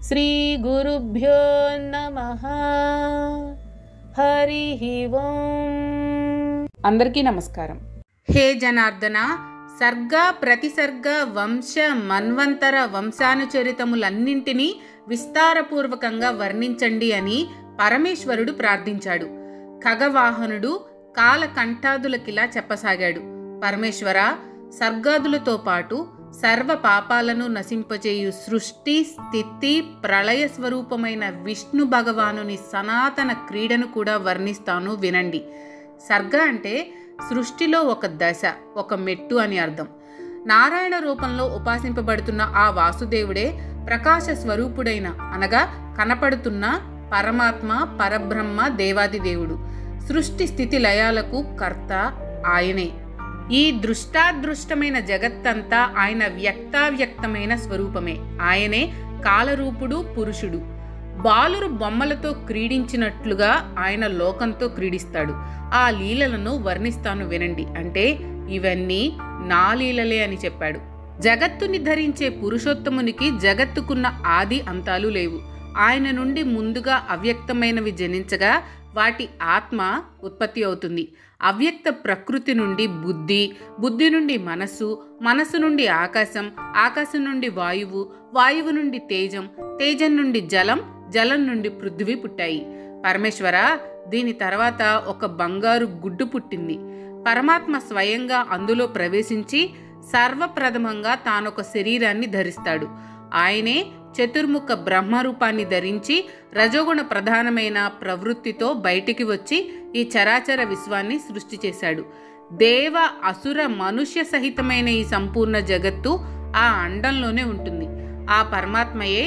శ్రీ గురుభ్యో నమః. హరి ఓం. అందరికీ నమస్కారం. హే జనార్దన, సర్గ ప్రతిసర్గ వంశ మన్వంతర వంశానుచరితములన్నింటినీ విస్తారపూర్వకంగా వర్ణించండి అని పరమేశ్వరుడు ప్రార్థించాడు. ఖగవాహనుడు కాలకంఠాదులకిలా చెప్పసాగాడు. పరమేశ్వర, సర్గాదులతో పాటు సర్వ పాపాలను నశింపచేయు సృష్టి స్థితి ప్రళయ స్వరూపమైన విష్ణు భగవానుని సనాతన క్రీడను కూడా వర్ణిస్తాను, వినండి. సర్గ అంటే సృష్టిలో ఒక దశ, ఒక మెట్టు అని అర్థం. నారాయణ రూపంలో ఉపాసింపబడుతున్న ఆ వాసుదేవుడే ప్రకాశ స్వరూపుడైన, అనగా కనపడుతున్న పరమాత్మ, పరబ్రహ్మ, దేవాది దేవుడు. సృష్టి స్థితి లయాలకు కర్త ఆయనే. ఈ దృష్టాదృష్టమైన జగత్తంతా ఆయన వ్యక్తావ్యక్తమైన స్వరూపమే. ఆయనే కాలరూపుడు, పురుషుడు. బాలురు బొమ్మలతో క్రీడించినట్లుగా ఆయన లోకంతో క్రీడిస్తాడు. ఆ లీలలను వర్ణిస్తాను, వినండి. అంటే ఇవన్నీ నా లీలలే అని చెప్పాడు. జగత్తుని ధరించే పురుషోత్తమునికి జగత్తుకున్న ఆది అంతాలు లేవు. ఆయన నుండి ముందుగా అవ్యక్తమైనవి జనించగా వాటి ఆత్మ ఉత్పత్తి అవుతుంది. అవ్యక్త ప్రకృతి నుండి బుద్ధి, బుద్ధి నుండి మనస్సు, మనస్సు నుండి ఆకాశం, ఆకాశం నుండి వాయువు, వాయువు నుండి తేజం, తేజం నుండి జలం, జలం నుండి పృథ్వీ పుట్టాయి. పరమేశ్వర, దీని తర్వాత ఒక బంగారు గుడ్డు పుట్టింది. పరమాత్మ స్వయంగా అందులో ప్రవేశించి సర్వప్రథమంగా తానొక శరీరాన్ని ధరిస్తాడు. ఆయనే చతుర్ముఖ బ్రహ్మరూపాన్ని ధరించి రజోగుణ ప్రధానమైన ప్రవృత్తితో బయటికి వచ్చి ఈ చరాచర విశ్వాన్ని సృష్టి చేశాడు. దేవ అసుర మనుష్య సహితమైన ఈ సంపూర్ణ జగత్తు ఆ అండంలోనే ఉంటుంది. ఆ పరమాత్మయే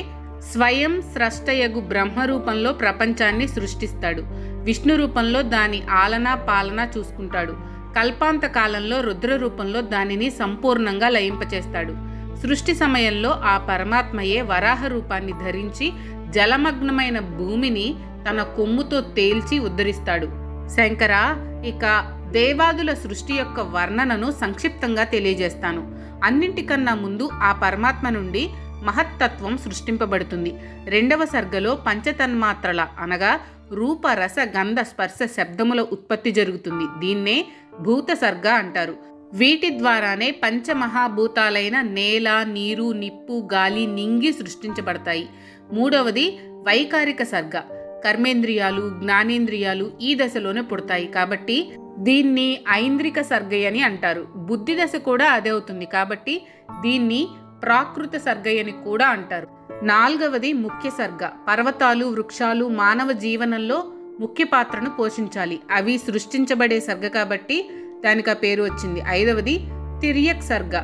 స్వయం స్రష్టయగు బ్రహ్మరూపంలో ప్రపంచాన్ని సృష్టిస్తాడు. విష్ణు రూపంలో దాని ఆలనా పాలన చూసుకుంటాడు. కల్పాంత కాలంలో రుద్ర రూపంలో దానిని సంపూర్ణంగా లయింపచేస్తాడు. సృష్టి సమయంలో ఆ పరమాత్మయే వరాహ రూపాన్ని ధరించి జలమగ్నమైన భూమిని తన కొమ్ముతో తేల్చి ఉద్ధరిస్తాడు. శంకర, ఇక దేవాదుల సృష్టి యొక్క వర్ణనను సంక్షిప్తంగా తెలియజేస్తాను. అన్నింటికన్నా ముందు ఆ పరమాత్మ నుండి మహత్తత్వం సృష్టింపబడుతుంది. 2వ సర్గలో పంచతన్మాత్రల, అనగా రూప రస గంధ స్పర్శ శబ్దముల ఉత్పత్తి జరుగుతుంది. దీన్నే భూత సర్గ అంటారు. వీటి ద్వారానే పంచమహాభూతాలైన నేల, నీరు, నిప్పు, గాలి, నింగి సృష్టించబడతాయి. 3వది వైకారిక సర్గ. కర్మేంద్రియాలు, జ్ఞానేంద్రియాలు ఈ దశలోనే పుడతాయి కాబట్టి దీన్ని ఐంద్రిక సర్గయని అంటారు. బుద్ధి దశ కూడా అదే అవుతుంది కాబట్టి దీన్ని ప్రాకృత సర్గయని కూడా అంటారు. 4వది ముఖ్య సర్గ. పర్వతాలు, వృక్షాలు మానవ జీవనంలో ముఖ్య పాత్రను పోషించాలి. అవి సృష్టించబడే సర్గ కాబట్టి దానికి ఆ పేరు వచ్చింది. 5వది తిర్యక్ సర్గ.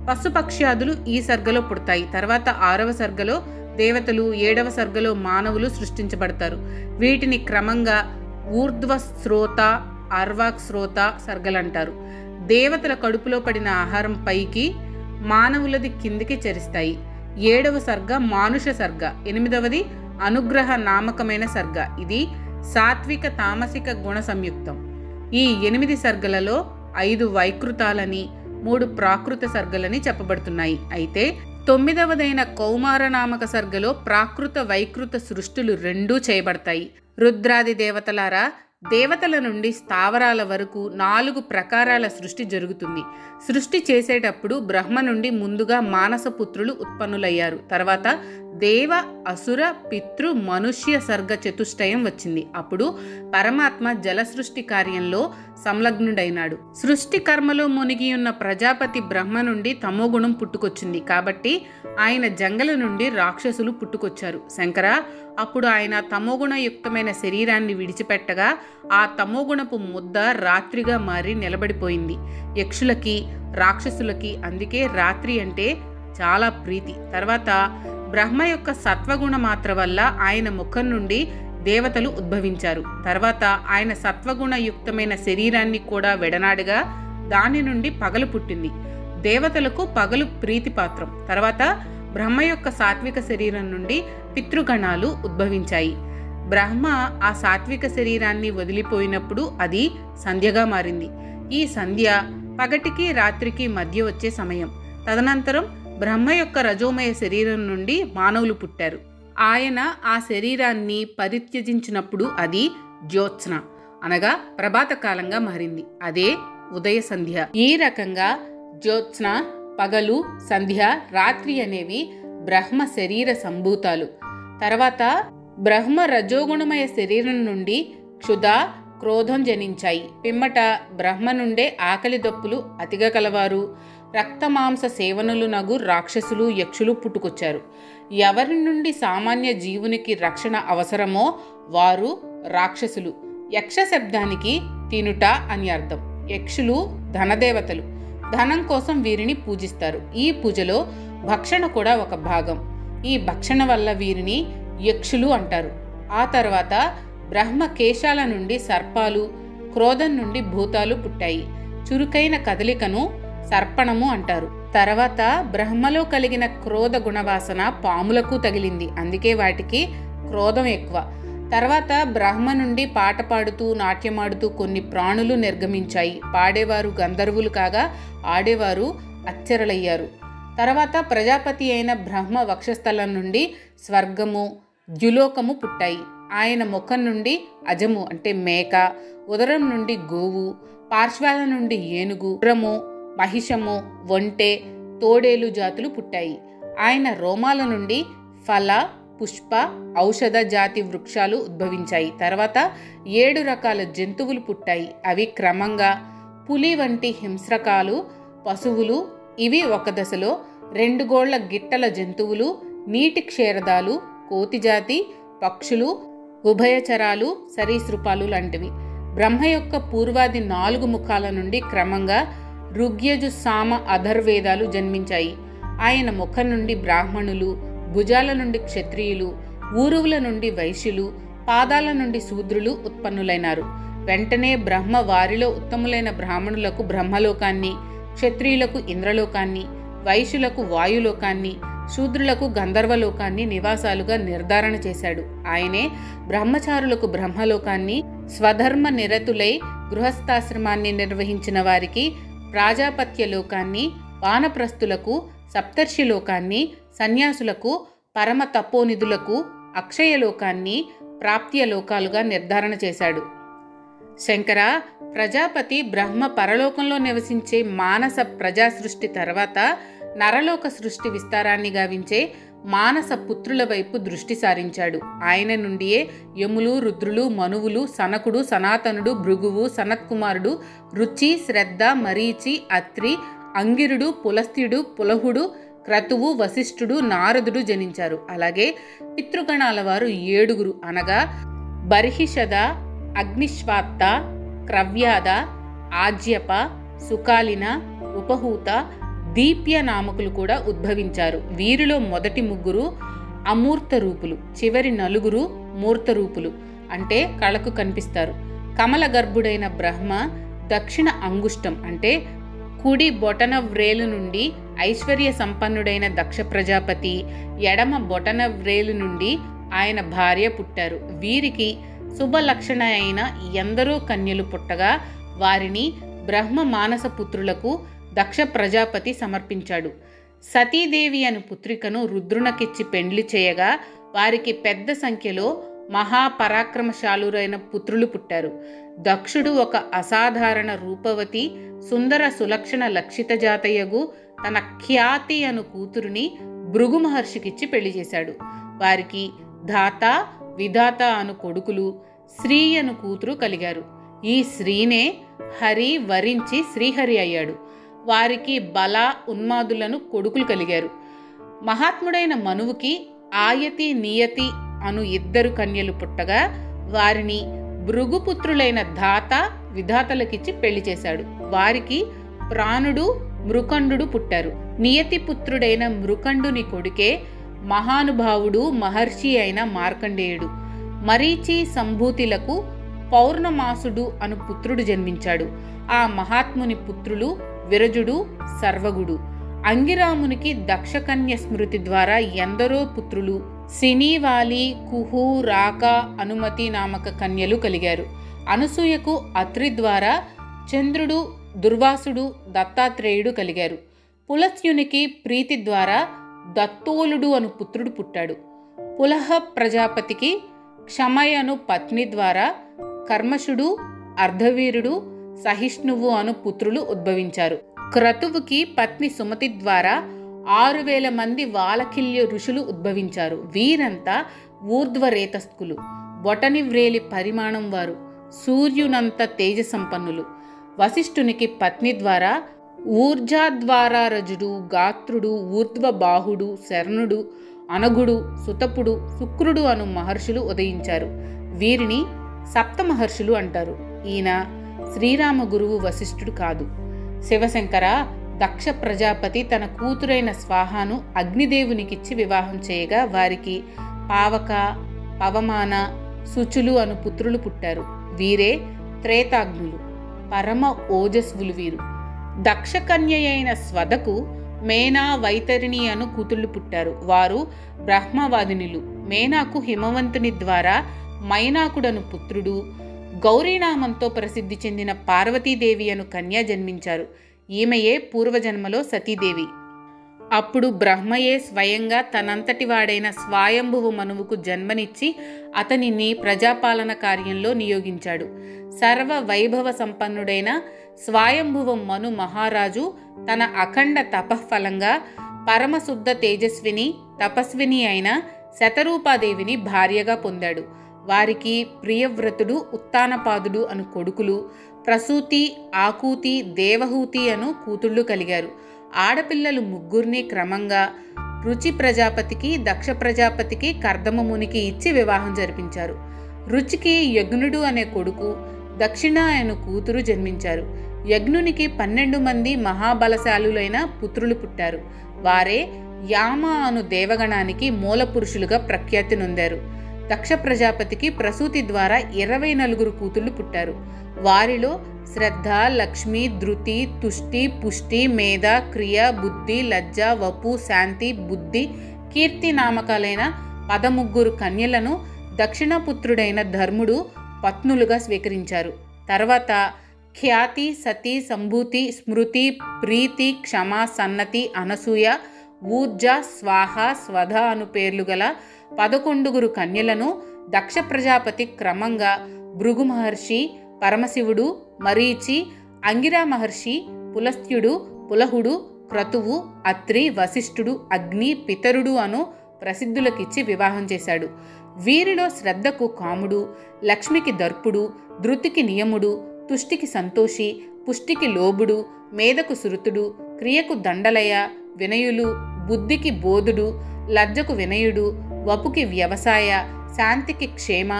పశుపక్ష్యాదులు ఈ సర్గలో పుడతాయి. తర్వాత 6వ సర్గలో దేవతలు, 7వ సర్గలో మానవులు సృష్టించబడతారు. వీటిని క్రమంగా ఊర్ధ్వ శ్రోత, అర్వాక్ శ్రోత సర్గలంటారు. దేవతల కడుపులో పడిన ఆహారం పైకి, మానవులది కిందికి చరిస్తాయి. 7వ సర్గ మానుష సర్గ. 8వది అనుగ్రహ నామకమైన సర్గ. ఇది సాత్విక తామసిక గుణ సంయుక్తం. ఈ 8 సర్గలలో 5 వైకృతాలని, 3 ప్రాకృత సర్గలని చెప్పబడుతున్నాయి. అయితే 9వదైన కౌమార నామక సర్గలో ప్రాకృత వైకృత సృష్టులు 2 చేయబడతాయి. రుద్రాది దేవతలారా, దేవతల నుండి స్థావరాల వరకు 4 ప్రకారాల సృష్టి జరుగుతుంది. సృష్టి చేసేటప్పుడు బ్రహ్మ నుండి ముందుగా మానసపుత్రులు ఉత్పన్నులయ్యారు. తర్వాత దేవ, అసుర, పితృ, మనుష్య సర్గ చతుష్టయం వచ్చింది. అప్పుడు పరమాత్మ జల సృష్టి కార్యంలో సంలగ్నుడైనాడు. సృష్టి కర్మలో మునిగి ఉన్న ప్రజాపతి బ్రహ్మ నుండి తమోగుణం పుట్టుకొచ్చింది కాబట్టి ఆయన జంగల నుండి రాక్షసులు పుట్టుకొచ్చారు. శంకర, అప్పుడు ఆయన తమోగుణయుక్తమైన శరీరాన్ని విడిచిపెట్టగా ఆ తమోగుణపు ముద్ద రాత్రిగా మారి నిలబడిపోయింది. యక్షులకి, రాక్షసులకి అందుకే రాత్రి అంటే చాలా ప్రీతి. తర్వాత బ్రహ్మ యొక్క సత్వగుణ మాత్ర వల్ల ఆయన ముఖం నుండి దేవతలు ఉద్భవించారు. తర్వాత ఆయన సత్వగుణయుక్తమైన శరీరాన్ని కూడా వెడనాడుగా దాని నుండి పగలు పుట్టింది. దేవతలకు పగలు ప్రీతిపాత్రం. తర్వాత బ్రహ్మ యొక్క సాత్విక శరీరం నుండి పితృగణాలు ఉద్భవించాయి. బ్రహ్మ ఆ సాత్విక శరీరాన్ని వదిలిపోయినప్పుడు అది సంధ్యగా మారింది. ఈ సంధ్య పగటికి రాత్రికి మధ్య వచ్చే సమయం. తదనంతరం బ్రహ్మ యొక్క రజోమయ శరీరం నుండి మానవులు పుట్టారు. ఆయన ఆ శరీరాన్ని పరిత్యజించినప్పుడు అది జ్యోత్స్న అనగా ప్రభాతకాలంగా మారింది. అదే ఉదయ సంధ్య. ఈ రకంగా జ్యోత్స్న, పగలు, సంధ్య, రాత్రి అనేవి బ్రహ్మ శరీర సంభూతాలు. తర్వాత బ్రహ్మ రజోగుణమయ శరీరం నుండి క్షుధ, క్రోధం జనించాయి. పిమ్మట బ్రహ్మ నుండే ఆకలి దప్పులు అతిగా కలవారు, రక్తమాంస సేవనులు నగు రాక్షసులు, యక్షులు పుట్టుకొచ్చారు. ఎవరి నుండి సామాన్య జీవునికి రక్షణ అవసరమో వారు రాక్షసులు. యక్ష శబ్దానికి తినుట అని అర్థం. యక్షులు ధనదేవతలు. ధనం కోసం వీరిని పూజిస్తారు. ఈ పూజలో భక్షణ కూడా ఒక భాగం. ఈ భక్షణ వల్ల వీరిని యక్షులు అంటారు. ఆ తర్వాత బ్రహ్మ కేశాల నుండి సర్పాలు, క్రోధం నుండి భూతాలు పుట్టాయి. చురుకైన కదలికను సర్పణము అంటారు. తర్వాత బ్రహ్మలో కలిగిన క్రోధ గుణవాసన పాములకు తగిలింది. అందుకే వాటికి క్రోధం ఎక్కువ. తర్వాత బ్రహ్మ నుండి పాట పాడుతూ, నాట్యమాడుతూ కొన్ని ప్రాణులు నిర్గమించాయి. పాడేవారు గంధర్వులు కాగా ఆడేవారు అచ్చరలయ్యారు. తర్వాత ప్రజాపతి అయిన బ్రహ్మ వక్షస్థలం నుండి స్వర్గము, ద్యులోకము పుట్టాయి. ఆయన ముఖం నుండి అజము అంటే మేక, ఉదరం నుండి గోవు, పార్శ్వాల నుండి ఏనుగు, గుర్రము, మహిషము, ఒంటె, తోడేలు జాతులు పుట్టాయి. ఆయన రోమాల నుండి ఫల, పుష్ప, ఔషధ జాతి వృక్షాలు ఉద్భవించాయి. తర్వాత 7 రకాల జంతువులు పుట్టాయి. అవి క్రమంగా పులి వంటి హింస్రకాలు, పశువులు, ఇవి ఒక దశలో 2 గోళ్ల గిట్టల జంతువులు, నీటి క్షీరదాలు, కోతి జాతి, పక్షులు, ఉభయచరాలు, సరీసృపాలు లాంటివి. బ్రహ్మ యొక్క పూర్వాది 4 ముఖాల నుండి క్రమంగా ఋగ్యజు, సామ, అధర్వేదాలు జన్మించాయి. ఆయన ముఖం నుండి బ్రాహ్మణులు, భుజాల నుండి క్షత్రియులు, ఊరువుల నుండి వైశ్యులు, పాదాల నుండి శూద్రులు ఉత్పన్నులైనారు. వెంటనే బ్రహ్మ వారిలో ఉత్తములైన బ్రాహ్మణులకు బ్రహ్మలోకాన్ని, క్షత్రియులకు ఇంద్రలోకాన్ని, వైశ్యులకు వాయులోకాన్ని, శూద్రులకు గంధర్వలోకాన్ని నివాసాలుగా నిర్ధారణ చేశాడు. ఆయనే బ్రహ్మచారులకు బ్రహ్మలోకాన్ని, స్వధర్మ నిరతులై గృహస్థాశ్రమాన్ని నిర్వహించిన వారికి ప్రాజాపత్యలోకాన్ని, వానప్రస్థులకు సప్తర్షిలోకాన్ని, సన్యాసులకు పరమ తపోనిధులకు అక్షయలోకాన్ని, ప్రాప్త్యలోకాలుగా నిర్ధారణ చేశాడు. శంకర, ప్రజాపతి బ్రహ్మ పరలోకంలో నివసించే మానస ప్రజా సృష్టి తర్వాత నరలోక సృష్టి విస్తారాన్ని గావించే మానస పుత్రుల వైపు దృష్టి సారించాడు. ఆయన నుండియే యములు, రుద్రులు, మనువులు, సనకుడు, సనాతనుడు, భృగువు, సనత్కుమారుడు, రుచి, శ్రద్ధ, మరీచి, అత్రి, అంగిరుడు, పులస్త్యుడు, పులహుడు, క్రతువు, వశిష్ఠుడు, నారదుడు జనించారు. అలాగే పితృగణాల వారు 7 అనగా బర్హిషద, అగ్నిశ్వాత్త, క్రవ్యాద, ఆజ్యప, సుకాలిన, ఉపహూత, దీప్య నామకులు కూడా ఉద్భవించారు. వీరిలో మొదటి 3 అమూర్త రూపులు, చివరి 4 మూర్త రూపులు అంటే కళకు కనిపిస్తారు. కమల గర్భుడైన బ్రహ్మ దక్షిణ అంగుష్టం అంటే కుడి బొటన వ్రేలు నుండి ఐశ్వర్య సంపన్నుడైన దక్ష ప్రజాపతి, ఎడమ బొటన వ్రేలు నుండి ఆయన భార్య పుట్టారు. వీరికి శుభలక్షణ అయిన ఎందరో కన్యలు పుట్టగా వారిని బ్రహ్మ మానస పుత్రులకు దక్ష ప్రజాపతి సమర్పించాడు. సతీదేవి అను పుత్రికను రుద్రునకిచ్చి పెండ్లి చేయగా వారికి పెద్ద సంఖ్యలో మహాపరాక్రమశాలురైన పుత్రులు పుట్టారు. దక్షుడు ఒక అసాధారణ రూపవతి, సుందర సులక్షణ లక్షిత జాతయగు తన ఖ్యాతి అను కూతురుని భృగు మహర్షికిచ్చి పెళ్లి చేశాడు. వారికి ధాత, విధాత అను కొడుకులు, శ్రీ అను కూతురు కలిగారు. ఈ శ్రీనే హరి వరించి శ్రీహరి అయ్యాడు. వారికి బల, ఉన్మాదులను కొడుకులు కలిగారు. మహాత్ముడైన మనువుకి ఆయతి, నియతి అను 2 కన్యలు పుట్టగా వారిని భృగుపుత్రులైన ధాత, విధాతలకిచ్చి పెళ్లి చేశాడు. వారికి ప్రాణుడు, మృకండు పుట్టారు. నియతి పుత్రుడైన మృకండుని కొడుకే మహానుభావుడు, మహర్షి అయిన మార్కండేయుడు. మరీచి, సంభూతిలకు పౌర్ణమాసుడు అను పుత్రుడు జన్మించాడు. ఆ మహాత్ముని పుత్రులు విరజుడు, సర్వగుడు. అంగిరామునికి దక్షకన్య స్మృతి ద్వారా ఎందరో పుత్రులు సినీవాలి, కుహు, రాక, అనుమతి నామక కన్యలు కలిగారు. అనసూయకు అత్రి ద్వారా చంద్రుడు, దుర్వాసుడు, దత్తాత్రేయుడు కలిగారు. పులస్త్యునికి ప్రీతి ద్వారా దత్తోలుడు అను పుత్రుడు పుట్టాడు. పులహ ప్రజాపతికి క్షమయను పత్ని ద్వారా కర్మశుడు, అర్ధవీరుడు, సహిష్ణువు అను పుత్రులు ఉద్భవించారు. క్రతువుకి పత్ని సుమతి ద్వారా 6000 మంది వాలకిల్య ఋషులు ఉద్భవించారు. వీరంతా ఊర్ధ్వరేతస్కులు, బొటని వ్రేలి పరిమాణం వారు, సూర్యునంత తేజసంపన్నులు. వశిష్ఠునికి పత్ని ద్వారా ఊర్జాద్వారారజుడు, గాత్రుడు, ఊర్ధ్వబాహుడు, శరణుడు, అనగుడు, సుతపుడు, శుక్రుడు అను మహర్షులు ఉదయించారు. వీరిని సప్త మహర్షులు అంటారు. ఈయన శ్రీరామ గురువు వశిష్ఠుడు కాదు. శివశంకర, దక్ష ప్రజాపతి తన కూతురైన స్వాహాను అగ్నిదేవునికిచ్చి వివాహం చేయగా వారికి పావక, పవమాన, శుచులు అను పుత్రులు పుట్టారు. వీరే త్రేతాగ్నులు, పరమ ఓజస్వులు. వీరు దక్షకన్య అయిన స్వదకు మేనా, వైతరిణి అను కూతుళ్ళు పుట్టారు. వారు బ్రహ్మవాదినులు. మేనాకు హిమవంతుని ద్వారా మైనాకుడను పుత్రుడు, గౌరీనామంతో ప్రసిద్ధి చెందిన పార్వతీదేవి అను కన్య జన్మించారు. ఈమెయే పూర్వజన్మలో సతీదేవి. అప్పుడు బ్రహ్మయే స్వయంగా తనంతటి వాడైన స్వయంభువ మనువుకు జన్మనిచ్చి అతనిని ప్రజాపాలన కార్యంలో నియోగించాడు. సర్వ వైభవ సంపన్నుడైన స్వయంభువ మను మహారాజు తన అఖండ తపఃఫలంగా పరమశుద్ధ తేజస్విని, తపస్విని అయిన శతరూపాదేవిని భార్యగా పొందాడు. వారికి ప్రియవ్రతుడు, ఉత్తానపాదుడు అను కొడుకులు, ప్రసూతి, ఆకూతి, దేవహూతి అను కూతుళ్ళు కలిగారు. ఆడపిల్లలు ముగ్గురిని క్రమంగా రుచి ప్రజాపతికి, దక్ష ప్రజాపతికి, కర్దమమునికి ఇచ్చి వివాహం జరిపించారు. రుచికి యజ్ఞుడు అనే కొడుకు, దక్షిణ అను కూతురు జన్మించారు. యజ్ఞునికి 12 మంది మహాబలశాలులైన పుత్రులు పుట్టారు. వారే యామ అను దేవగణానికి మూల పురుషులుగా ప్రఖ్యాతి నొందారు. దక్ష ప్రజాపతికి ప్రసూతి ద్వారా 24 కూతుళ్ళు పుట్టారు. వారిలో శ్రద్ధ, లక్ష్మి, ధృతి, తుష్టి, పుష్టి, మేధ, క్రియ, బుద్ధి, లజ్జ, వపు, శాంతి, బుద్ధి, కీర్తి నామకాలైన 13 కన్యలను దక్షిణపుత్రుడైన ధర్ముడు పత్నులుగా స్వీకరించారు. తర్వాత ఖ్యాతి, సతి, సంభూతి, స్మృతి, ప్రీతి, క్షమ, సన్నతి, అనసూయ, ఊర్జ, స్వాహ, స్వధ అను పేర్లు గల 11 కన్యలను దక్ష ప్రజాపతి క్రమంగా భృగు మహర్షి, పరమశివుడు, మరీచి, అంగిరా మహర్షి, పులస్త్యుడు, పులహుడు, క్రతువు, అత్రి, వశిష్ఠుడు, అగ్ని, పితరుడు అను ప్రసిద్ధులకిచ్చి వివాహం చేశాడు. వీరిలో శ్రద్ధకు కాముడు, లక్ష్మికి దర్పుడు, ధృతికి నియముడు, తుష్టికి సంతోషి, పుష్టికి లోబుడు, మేధకు సురుతుడు, క్రియకు దండలయ, వినయులు, బుద్ధికి బోధుడు, లజ్జకు వినయుడు, వపుకి వ్యవసాయ, శాంతికి క్షేమ,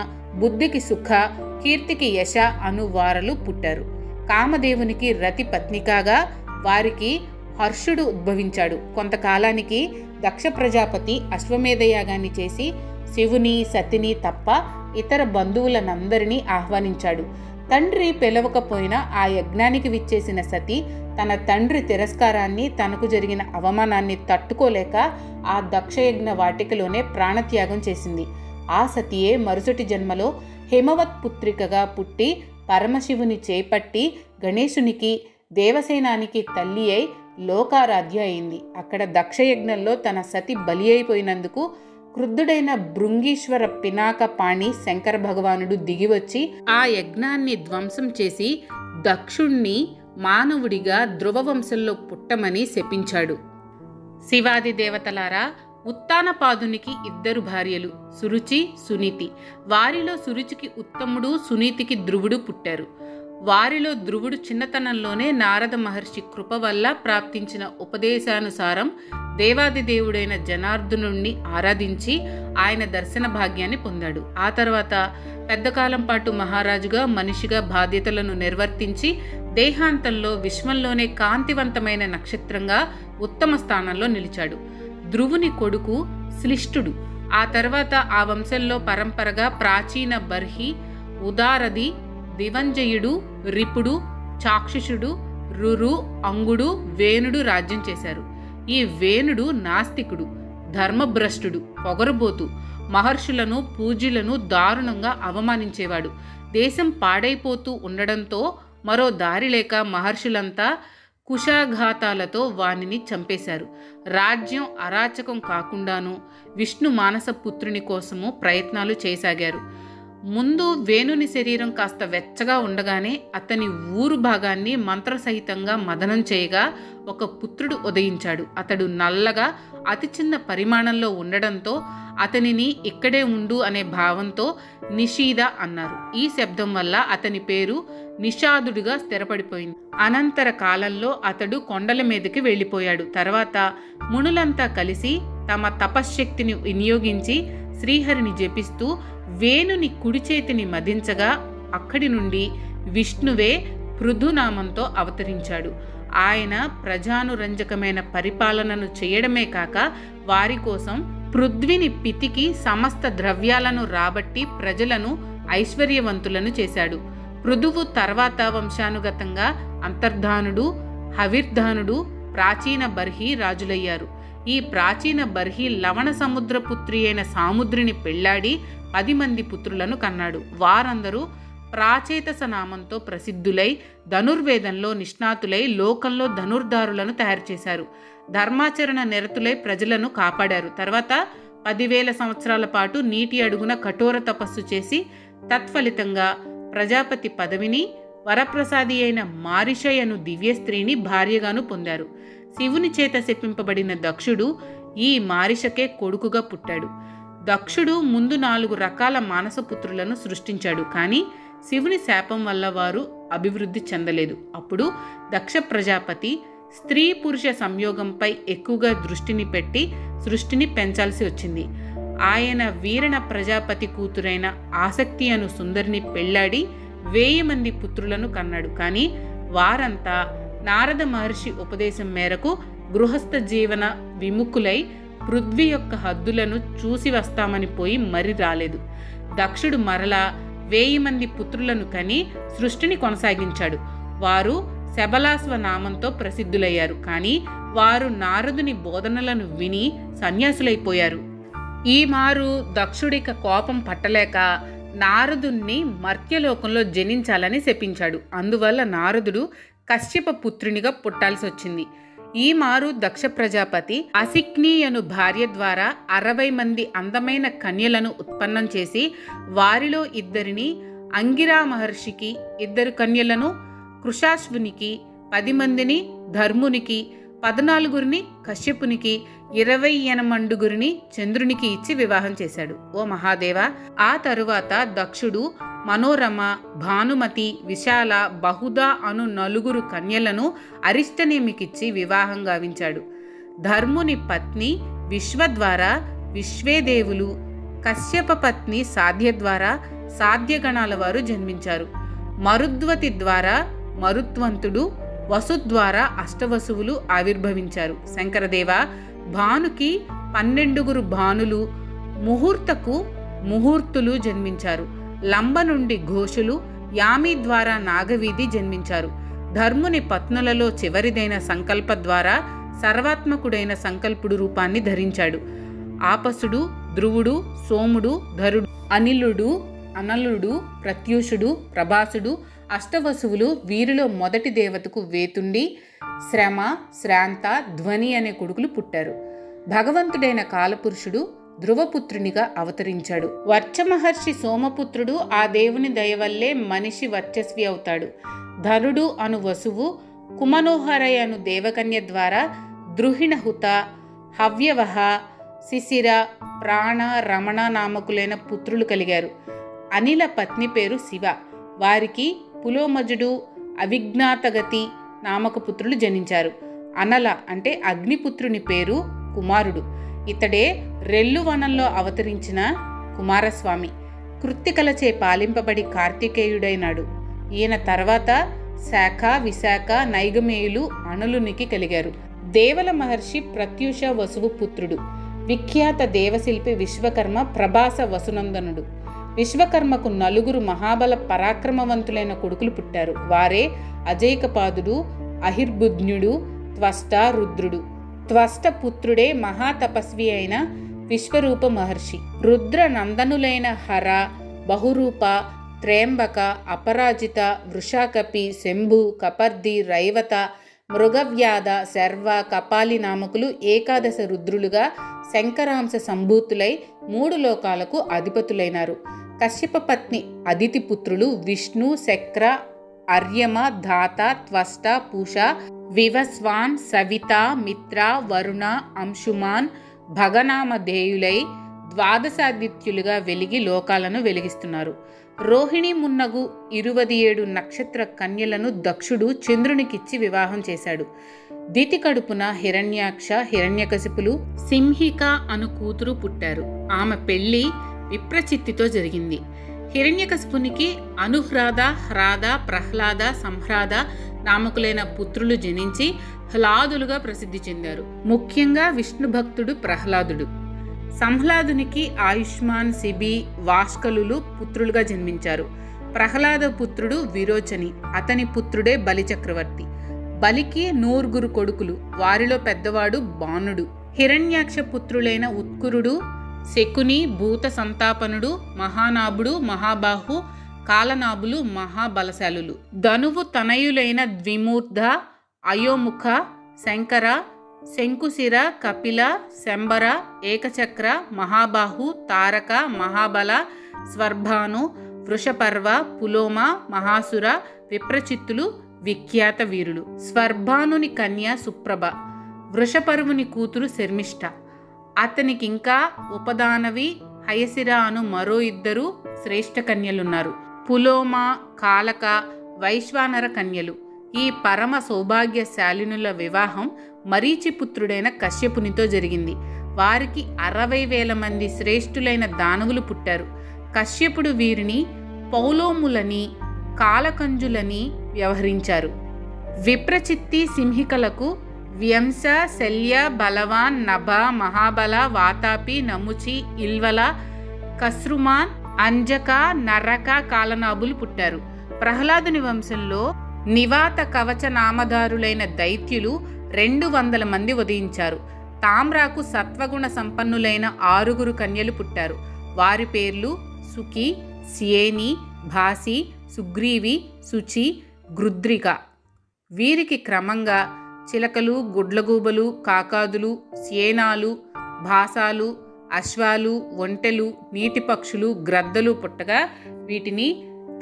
బుద్ధికి సుఖ, కీర్తికి యశ అను వారలు పుట్టారు. కామదేవునికి రతి పత్నికాగా వారికి హర్షుడు ఉద్భవించాడు. కొంతకాలానికి దక్ష ప్రజాపతి అశ్వమేధయాగాన్ని చేసి శివుని, సతిని తప్ప ఇతర బంధువులనందరినీ ఆహ్వానించాడు. తండ్రి పిలవకపోయినా ఆ యజ్ఞానికి విచ్చేసిన సతి తన తండ్రి తిరస్కారాన్ని, తనకు జరిగిన అవమానాన్ని తట్టుకోలేక ఆ దక్షయజ్ఞ వాటికలోనే ప్రాణత్యాగం చేసింది. ఆ సతియే మరుసటి జన్మలో హిమవత్ పుత్రికగా పుట్టి పరమశివుని చేపట్టి గణేశునికి, దేవసేనానికి తల్లి అయి లోకారాధ్య అయింది. అక్కడ దక్షయజ్ఞంలో తన సతి బలి అయిపోయినందుకు క్రుద్ధుడైన భృంగీశ్వర పినాక పాణి శంకర భగవానుడు దిగివచ్చి ఆ యజ్ఞాన్ని ధ్వంసం చేసి దక్షుణ్ణి మానవుడిగా ధ్రువవంశంలో పుట్టమని శపించాడు. శివాది దేవతలారా, ఉత్తానపాదునికి 2 భార్యలు, సురుచి, సునీతి. వారిలో సురుచికి ఉత్తముడు, సునీతికి ధ్రువుడు పుట్టారు. వారిలో ధ్రువుడు చిన్నతనంలోనే నారద మహర్షి కృప వల్ల ప్రాప్తించిన ఉపదేశానుసారం దేవాదిదేవుడైన జనార్దనుణ్ణి ఆరాధించి ఆయన దర్శన భాగ్యాన్ని పొందాడు. ఆ తర్వాత పెద్దకాలం పాటు మహారాజుగా, మనిషిగా బాధ్యతలను నిర్వర్తించి దేహాంతంలో విశ్వంలోనే కాంతివంతమైన నక్షత్రంగా ఉత్తమ స్థానంలో నిలిచాడు. ధ్రువుని కొడుకు శ్లిష్టుడు. ఆ తర్వాత ఆ వంశంలో పరంపరగా ప్రాచీన బర్హి, ఉదారది, దివంజయుడు, రిపుడు, చాక్షుషుడు, రురు, అంగుడు, వేణుడు రాజ్యం చేశారు. ఈ వేణుడు నాస్తికుడు, ధర్మభ్రష్టుడు, పొగరుబోతు, మహర్షులను, పూజ్యులను దారుణంగా అవమానించేవాడు. దేశం పాడైపోతూ ఉండడంతో మరో దారి లేక మహర్షులంతా కుశాఘాతాలతో వానిని చంపేశారు. రాజ్యం అరాచకం కాకుండాను విష్ణు మానస పుత్రుని కోసము ప్రయత్నాలు చేయసాగారు. ముందు వేణుని శరీరం కాస్త వెచ్చగా ఉండగానే అతని ఊరు భాగాన్ని మంత్రసహితంగా మదనం చేయగా ఒక పుత్రుడు ఉదయించాడు. అతడు నల్లగా అతి చిన్న పరిమాణంలో ఉండడంతో అతనిని ఇక్కడే ఉండు అనే భావంతో నిషీద అన్నారు. ఈ శబ్దం వల్ల అతని పేరు నిషాదుడిగా స్థిరపడిపోయింది. అనంతర కాలంలో అతడు కొండల మీదకి వెళ్ళిపోయాడు. తర్వాత మునులంతా కలిసి తమ తపశ్శక్తిని వినియోగించి శ్రీహరిని జపిస్తూ వేణుని కుడి చేతిని మదించగా అక్కడి నుండి విష్ణువే పృథునామంతో అవతరించాడు. ఆయన ప్రజానురంజకమైన పరిపాలనను చేయడమే కాక వారి కోసం పృథ్విని పితికి సమస్త ద్రవ్యాలను రాబట్టి ప్రజలను ఐశ్వర్యవంతులను చేశాడు. పృథువు తర్వాత వంశానుగతంగా అంతర్ధానుడు, హవిర్ధానుడు, ప్రాచీన బర్హి రాజులయ్యారు. ఈ ప్రాచీన బర్హి లవణ సముద్రపుత్రి అయిన సాముద్రిని పెళ్లాడి 10 మంది పుత్రులను కన్నాడు. వారందరూ ప్రాచేతస నామంతో ప్రసిద్ధులై ధనుర్వేదంలో నిష్ణాతులై లోకంలో ధనుర్ధారులను తయారు చేశారు. ధర్మాచరణ నిరతులై ప్రజలను కాపాడారు. తర్వాత 10,000 సంవత్సరాల పాటు నీటి అడుగున కఠోర తపస్సు చేసి తత్ఫలితంగా ప్రజాపతి పదవిని, వరప్రసాది అయిన మారిషయను దివ్య స్త్రీని భార్యగాను పొందారు. శివుని చేత శపింపబడిన దక్షుడు ఈ మారిషకే కొడుకుగా పుట్టాడు. దక్షుడు ముందు 4 రకాల మానసపుత్రులను సృష్టించాడు. కానీ శివుని శాపం వల్ల వారు అభివృద్ధి చెందలేదు. అప్పుడు దక్ష ప్రజాపతి స్త్రీ పురుష సంయోగంపై ఎక్కువగా దృష్టిని పెట్టి సృష్టిని పెంచాల్సి వచ్చింది. ఆయన వీరణ ప్రజాపతి కూతురైన ఆసక్తి అను సుందరిని పెళ్లాడి 1000 మంది పుత్రులను కన్నాడు. కానీ వారంతా నారద మహర్షి ఉపదేశం మేరకు గృహస్థ జీవన విముఖులై పృథ్వీ యొక్క హద్దులను చూసి వస్తామని పోయి మరి రాలేదు. దక్షుడు మరలా 1000 మంది పుత్రులను కని సృష్టిని కొనసాగించాడు. వారు శబలాస్వ నామంతో ప్రసిద్ధులయ్యారు. కానీ వారు నారదుని బోధనలను విని సన్యాసులైపోయారు. ఈ మారు దక్షుడిక కోపం పట్టలేక నారదుణ్ణి మర్త్యలోకంలో జనించాలని శపించాడు. అందువల్ల నారదుడు కశ్యప పుత్రునిగా పుట్టాల్సి వచ్చింది. ఈ మారు దక్ష ప్రజాపతి అసిక్ని అను భార్య ద్వారా 60 మంది అందమైన కన్యలను ఉత్పన్నం చేసి వారిలో 2 అంగిరా మహర్షికి, 2 కన్యలను కృషాశ్వునికి, 10 మందిని ధర్మునికి, 14 కశ్యపునికి, 28 చంద్రునికి ఇచ్చి వివాహం చేశాడు. ఓ మహాదేవ! ఆ తరువాత దక్షుడు మనోరమ, భానుమతి, విశాల, బహుదా అను 4 కన్యలను అరిష్టనేమికిచ్చి వివాహం గావించాడు. ధర్ముని పత్ని విశ్వ ద్వారా విశ్వేదేవులు, కశ్యప పత్ని సాధ్య ద్వారా సాధ్యగణాల వారు జన్మించారు. మరుద్వతి ద్వారా మరుత్వంతుడు, వసు ద్వారా అష్టవసువులు ఆవిర్భవించారు. శంకరదేవ, భానుకి 12 భానులు, ముహూర్తకు ముహూర్తులు జన్మించారు. లంబ నుండి ఘోషులు, యామి ద్వారా నాగవీధి జన్మించారు. ధర్ముని పత్నులలో చివరిదైన సంకల్ప ద్వారా సర్వాత్మకుడైన సంకల్పుడు రూపాన్ని ధరించాడు. ఆపసుడు, ధ్రువుడు, సోముడు, ధరుడు, అనిలుడు, అనలుడు, ప్రత్యూషుడు, ప్రభాసుడు, అష్టవసువులు, వీరిలో మొదటి దేవతకు వేతుండి, శ్రమ, శ్రాంత, ధ్వని అనే కొడుకులు పుట్టారు. భగవంతుడైన కాలపురుషుడు ధ్రువపుత్రునిగా అవతరించాడు. వర్చమహర్షి సోమపుత్రుడు ఆ దేవుని దయవల్లే మనిషి వర్చస్వి అవుతాడు. ధరుడు అను వసువు, కుమనోహరయ అను దేవకన్య ద్వారా ద్రుహిణహుత, హవ్యవహ, శిశిర, ప్రాణ, రమణ నామకులైన పుత్రులు కలిగారు. అనిల పత్ని పేరు శివ. వారికి పులోమజుడు, అవిజ్ఞాతగతి నామక పుత్రులు జనించారు. అనల అంటే అగ్నిపుత్రుని పేరు కుమారుడు. ఇతడే రెల్లువనంలో అవతరించిన కుమారస్వామి. కృత్తికలచే పాలింపబడి కార్తికేయుడైనాడు. ఈయన తర్వాత శాఖ, విశాఖ, నైగమేయులు అనులునికి కలిగారు. దేవల మహర్షి ప్రత్యూష వసువు పుత్రుడు. విఖ్యాత దేవశిల్పి విశ్వకర్మ ప్రభాస వసునందనుడు. విశ్వకర్మకు 4 మహాబల పరాక్రమవంతులైన కొడుకులు పుట్టారు. వారే అజైకపాదుడు, అహిర్బుధ్నుడు, త్వష్ట, రుద్రుడు. త్వష్ట పుత్రుడే మహాతపస్వి అయిన విశ్వరూప మహర్షి. రుద్ర నందనులైన హర, బహురూప, త్రేంబక, అపరాజిత, వృషాకపి, శంభు, కపర్ది, రైవత, మృగవ్యాధ, శర్వ, కపాలి నామకులు ఏకాదశ రుద్రులుగా శంకరాంశ సంభూతులై 3 లోకాలకు అధిపతులైనారు. కశ్యప పత్ని అదితి పుత్రులు విష్ణు, శక్ర, అర్యమ, ధాత, త్వష్ట, పూష, వివస్వాన్, సవిత, మిత్ర, వరుణ, అంశుమాన్, భగనామధేయులై ద్వాదశాదిత్యులుగా వెలిగి లోకాలను వెలిగిస్తున్నారు. రోహిణి మున్నగు 27 నక్షత్ర కన్యలను దక్షుడు చంద్రునికిచ్చి వివాహం చేశాడు. దితి కడుపున హిరణ్యాక్ష, హిరణ్యకశిపులు, సింహిక అను కూతురు పుట్టారు. ఆమె పెళ్లి విప్రచిత్తితో జరిగింది. హిరణ్యకశిపునికి అనుహ్రాద, హ్రాద, ప్రహ్లాద, సంహ్రాద నామకులైన పుత్రులు జనించి హ్లాదులుగా ప్రసిద్ధి చెందారు. ముఖ్యంగా విష్ణు భక్తుడు ప్రహ్లాదుడు. సంహ్లాదునికి ఆయుష్మాన్, శిబి, వాష్కలులు పుత్రులుగా జన్మించారు. ప్రహ్లాద పుత్రుడు విరోచని, అతని పుత్రుడే బలిచక్రవర్తి. బలికి 9 కొడుకులు, వారిలో పెద్దవాడు బాణుడు. హిరణ్యాక్ష పుత్రులైన ఉత్కురుడు, శకుని, భూత సంతాపనుడు, మహానాభుడు, మహాబాహు, కాలనాభులు మహాబలశాలులు. ధనువు తనయులైన ద్విమూర్ధ, అయోముఖ, శంకర, శంకుశిర, కపిల, శంబర, ఏకచక్ర, మహాబాహు, తారక, మహాబల, స్వర్భాను, వృషపర్వ, పులోమ, మహాసుర, విప్రచిత్తులు విఖ్యాత వీరులు. స్వర్భానుని కన్య సుప్రభ, వృషపర్వుని కూతురు శర్మిష్ఠ. అతనికింకా ఉపదానవి, హయసిర అను మరో 2 శ్రేష్ఠ కన్యలున్నారు. పులోమ, కాలక, వైశ్వానర కన్యలు. ఈ పరమ సౌభాగ్యశాలినుల వివాహం మరీచిపుత్రుడైన కశ్యపునితో జరిగింది. వారికి 60,000 మంది శ్రేష్ఠులైన దానవులు పుట్టారు. కశ్యపుడు వీరిని పౌలోములని, కాలకంజులని వ్యవహరించారు. విప్రచిత్తి సింహికలకు వ్యంస, శల్య, బలవాన్, నభ, మహాబల, వాతాపి, నముచి, ఇల్వల, కస్రుమాన్, అంజక, నరక, కాలనాభులు పుట్టారు. ప్రహ్లాదుని వంశంలో నివాత, కవచ నామధారులైన దైత్యులు 200 మంది ఉదయించారు. తామ్రాకు సత్వగుణ సంపన్నులైన 6 కన్యలు పుట్టారు. వారి పేర్లు సుకి, స్యేని, భాసి, సుగ్రీవి, శుచి, గృద్రిక. వీరికి క్రమంగా చిలకలు, గుడ్లగూబలు, కాకాదులు, స్యేనాలు, భాసాలు, అశ్వాలు, ఒంటెలు, నీటి పక్షులు, గ్రద్దలు పుట్టగా వీటిని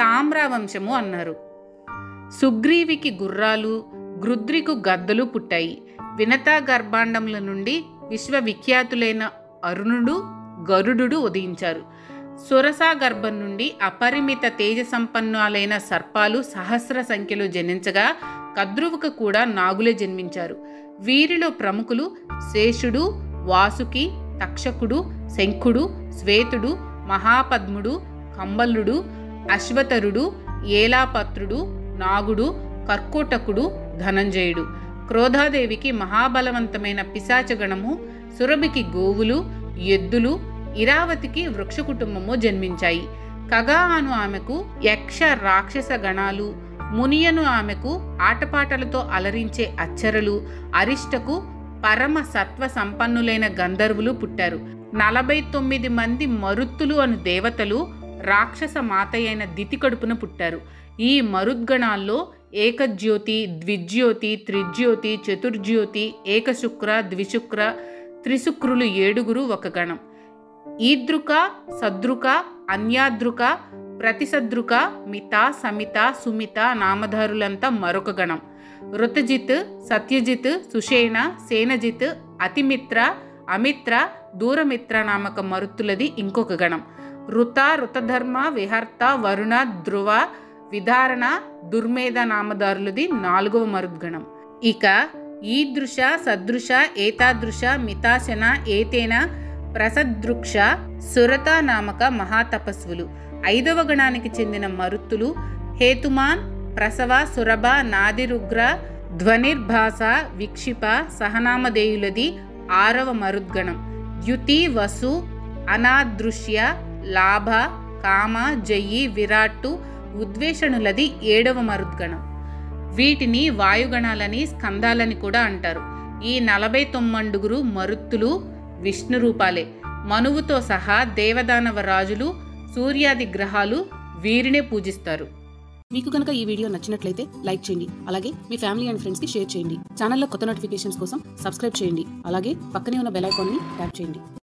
తామ్రవంశము అన్నారు. సుగ్రీవికి గుర్రాలు, గృద్రికు గద్దలు పుట్టాయి. వినతా గర్భాండముల నుండి విశ్వవిఖ్యాతులైన అరుణుడు, గరుడు ఉదయించారు. సురసా గర్భం నుండి అపరిమిత తేజ సంపన్నులైన సర్పాలు సహస్ర సంఖ్యలో జనించగా కద్రువుకు కూడా నాగులే జన్మించారు. వీరిలో ప్రముఖులు శేషుడు, వాసుకి, తక్షకుడు, శంఖుడు, శ్వేతుడు, మహాపద్ముడు, కంబలుడు, అశ్వతరుడు, ఏలాపత్రుడు, నాగుడు, కర్కోటకుడు, ధనంజయుడు. క్రోధాదేవికి మహాబలవంతమైన పిశాచగణము, సురభికి గోవులు, ఎద్దులు, ఇరావతికి వృక్ష కుటుంబము జన్మించాయి. కగా అను ఆమెకు యక్ష రాక్షస గణాలు, మునియను ఆమెకు ఆటపాటలతో అలరించే అచ్చరలు, అరిష్టకు పరమ సత్వ సంపన్నులైన గంధర్వులు పుట్టారు. 49 మంది మరుత్తులు అను దేవతలు రాక్షస మాతయైన దితి కడుపున పుట్టారు. ఈ మరుద్గణాల్లో ఏకజ్యోతి, ద్విజ్యోతి, త్రిజ్యోతి, చతుర్జ్యోతి, ఏకశుక్ర, ద్విశుక్ర, త్రిశుక్రులు 7 ఒక గణం. ఈదృక, సదృక, అన్యాదృక, ప్రతిసదృక, మిత, సమిత, సుమిత నామధారులంతా మరొక గణం. ఋతజిత్, సత్యజిత్, సుషేణ, సేనజిత్, అతిమిత్ర, అమిత్ర, దూరమిత్ర నామక మరుత్తులది ఇంకొక గణం. ఋత, ఋతధర్మ, విహర్త, వరుణ, ధ్రువ, విధారణ, దుర్మేధ నామధారులది 4వ మరుద్గణం. ఇక ఈదృశ, సదృశ, ఏతాదృశ, మితాశన, ఏతేన, ప్రసదృక్ష, సురత నామక మహాతపస్వులు. 5వ గణానికి చెందిన మరుత్తులు హేతుమాన్, ప్రసవ, సురభ, నాదిరుగ్ర, ధ్వనిర్భాస, విక్షిప, సహనామధేయులది 6వ మరుద్గణం. ద్యుతి, వసు, అనాదృశ్య, లాభ, కామ, జయి, విరాట్టు, ఉద్వేషణులది 7వ మరుద్గణం. వీటిని వాయుగణాలని, స్కందాలని కూడా అంటారు. ఈ 49 మరుత్తులు విష్ణు రూపాలే. మనువుతో సహా దేవదానవ రాజులు, సూర్యాది గ్రహాలు వీరినే పూజిస్తారు. మీకు కనుక ఈ వీడియో నచ్చినట్లయితే లైక్ చేయండి. అలాగే మీ ఫ్యామిలీ అండ్ ఫ్రెండ్స్కి షేర్ చేయండి. ఛానల్లో కొత్త నోటిఫికేషన్స్ కోసం సబ్స్క్రైబ్ చేయండి. అలాగే పక్కనే ఉన్న బెల్ ఐకాన్ని ట్యాప్ చేయండి.